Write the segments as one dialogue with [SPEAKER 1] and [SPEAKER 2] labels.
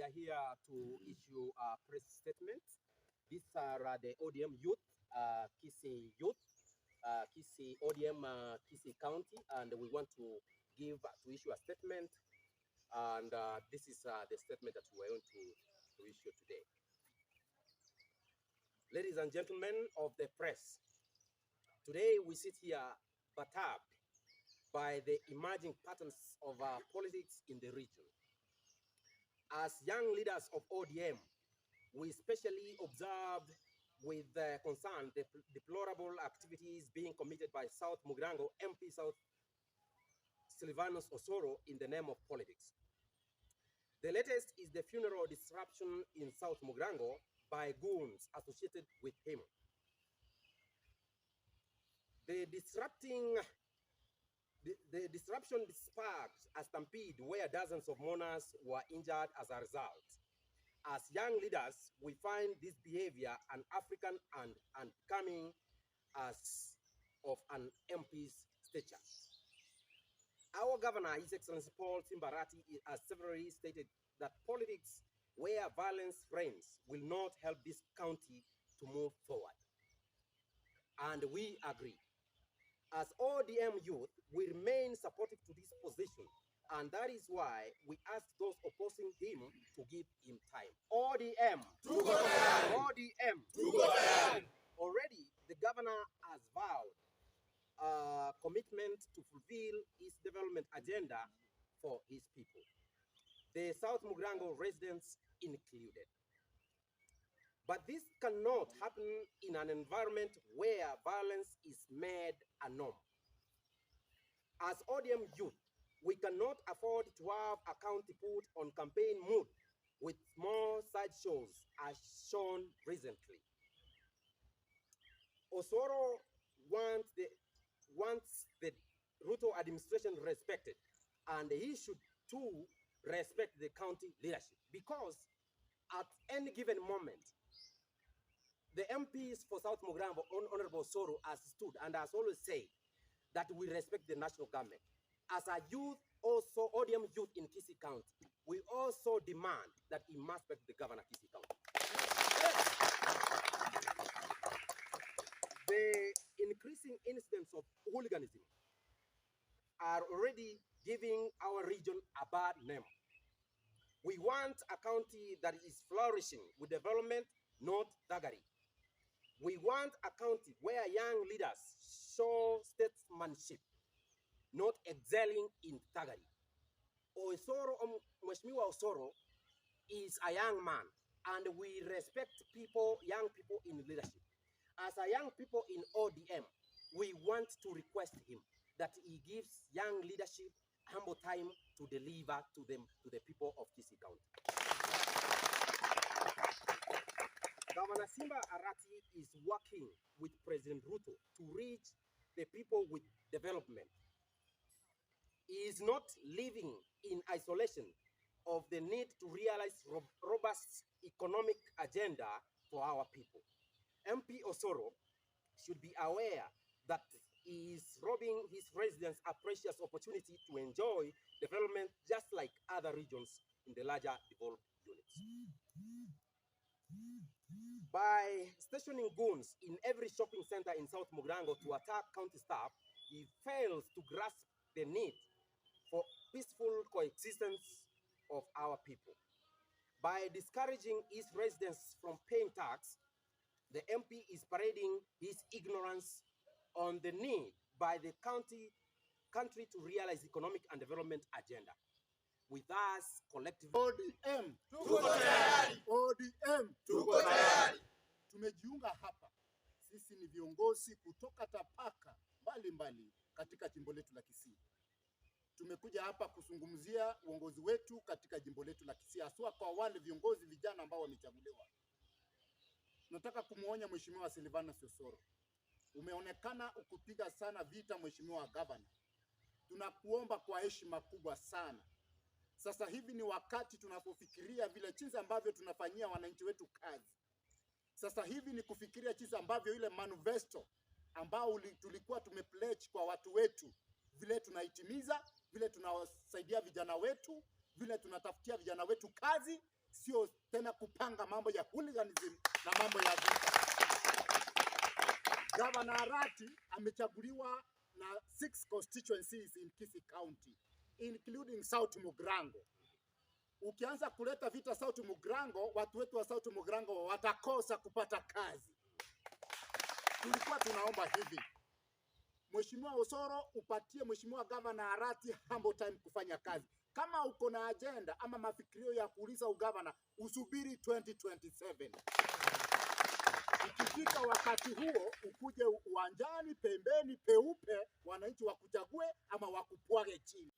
[SPEAKER 1] we are here to issue a press statement. These are the ODM youth, Kisii youth, Kisii ODM, Kisii County, and we want to issue a statement. And this is the statement that we are going to issue today. Ladies and gentlemen of the press, today we sit here perturbed by the emerging patterns of politics in the region. As young leaders of ODM, we especially observed with concern the deplorable activities being committed by South Mugrango MP South Silvanus Osoro in the name of politics. The latest is the funeral disruption in South Mugrango by goons associated with him. The disruption sparked a stampede where dozens of mourners were injured as a result. As young leaders, we find this behavior an African and coming as of an MP's stature. Our governor, His Excellency Paul Simbarati, has severally stated that politics where violence reigns will not help this county to move forward. And we agree. As ODM youth, we remain supportive to this position, and that is why we ask those opposing him to give him time. ODM! ODM! Already, the governor has vowed a commitment to fulfill his development agenda for his people, the South Mugrango residents included. But this cannot happen in an environment where violence is made a norm. As ODM youth, we cannot afford to have a county put on campaign mood with more sideshows as shown recently. Osoro wants the Ruto administration respected, and he should too respect the county leadership, because at any given moment, the MPs for South Mugrango, Honorable Osoro, has stood and has always said that we respect the national government. As a youth, also ODM youth in Kisii County, we also demand that he must respect the governor of Kisii County. The increasing incidents of hooliganism are already giving our region a bad name. We want a county that is flourishing with development, not thuggery. We want a county where young leaders show statesmanship, not excelling in thuggery. Mheshimiwa Osoro is a young man, and we respect young people in leadership. As a young people in ODM, we want to request him that he gives young leadership humble time to deliver to the people of Kisii County. Governor Simba Arati is working with President Ruto to reach the people with development. He is not living in isolation of the need to realize robust economic agenda for our people. MP Osoro should be aware that he is robbing his residents a precious opportunity to enjoy development just like other regions in the larger developed units. By stationing goons in every shopping center in South Mugrango to attack county staff, he fails to grasp the need for peaceful coexistence of our people. By discouraging his residents from paying tax, the MP is parading his ignorance on the need by the country to realize economic and development agenda. With us collectively,
[SPEAKER 2] ODM tuko tayari, ODM tuko tayari. Tumejiunga hapa, sisi ni viongozi kutoka tapaka mbalimbali katika jimbo letu la Kisii. Tumekuja hapa kuzungumzia uongozi wetu katika jimbo letu la Kisii, haswa kwa wale viongozi vijana ambao wamechaguliwa. Nataka kumuonya Mheshimiwa Silvanus Osoro. Umeonekana ukupiga sana vita Mheshimiwa Governor. Tunakuomba kwa heshima kubwa sana. Sasa hivi ni wakati tunapofikiria vile jinsi ambavyo tunafanyia wananchi wetu kazi. Sasa hivi ni kufikiria jinsi ambavyo ile manifesto ambao tulikuwa tumepledge kwa watu wetu, vile tunaitimiza, vile tunawasaidia vijana wetu, vile tunatafutia vijana wetu kazi, sio tena kupanga mambo ya hooliganism na mambo ya vita. Governor Arati amechaguliwa na 6 constituencies in Kisii County, including South Mugrango. Ukianza kuleta vita South Mugrango, watu wetu wa South Mugrango watakosa kupata kazi. Tulikuwa tunaomba hivi, Mheshimiwa Osoro upatie Mheshimiwa Governor Arati humble time kufanya kazi. Kama uko na agenda ama mafikirio ya kuuliza ugavana, usubiri 2027. Ikifika wakati huo, ukuje uwanjani pembeni peupe, wananchi wakuchague ama wakupwage chini.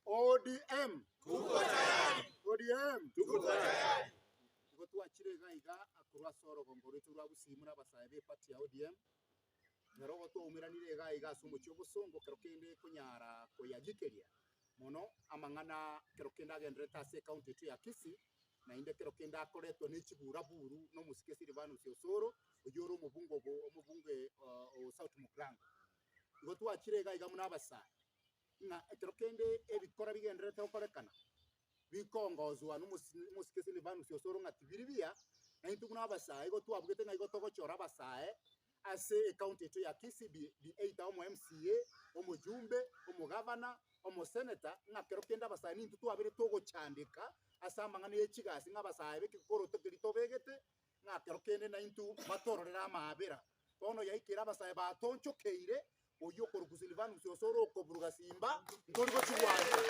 [SPEAKER 2] ODM tuko tayari. ODM tuko tayari. Tuko chirega akurwa soro gongore turwa busimura basabe party ya ODM. Nero to umiranire iga sumo cyobusongo kerokende kunyara ko yagikeria. Mono amangana kerokenda agendreta se county tu ya Kisii na inde kerokenda akoretwo ni kibura buru no musike Silvanus Osoro ujoro omubunge o South Mugrango. Tuko twachirega iga munabasa na kerokende ebikora bigendreta okorekana bikongozwa n'umusike Silvanus Osoro ngati biribia na intu kunabasa igo twabugete na igo togochora basae ase county to ya Kisii bi 8 omo MCA omo jumbe omo governor omo senator na kerokenda basae ni intu twabire togochandika asamba ngani echigasi ngabasae bikikoro togerito begete na kerokende na intu batororera amabera bono yaikira basae batonchokeire oyo koruku Silvanus Osoro koburuga simba ndori go chigwaje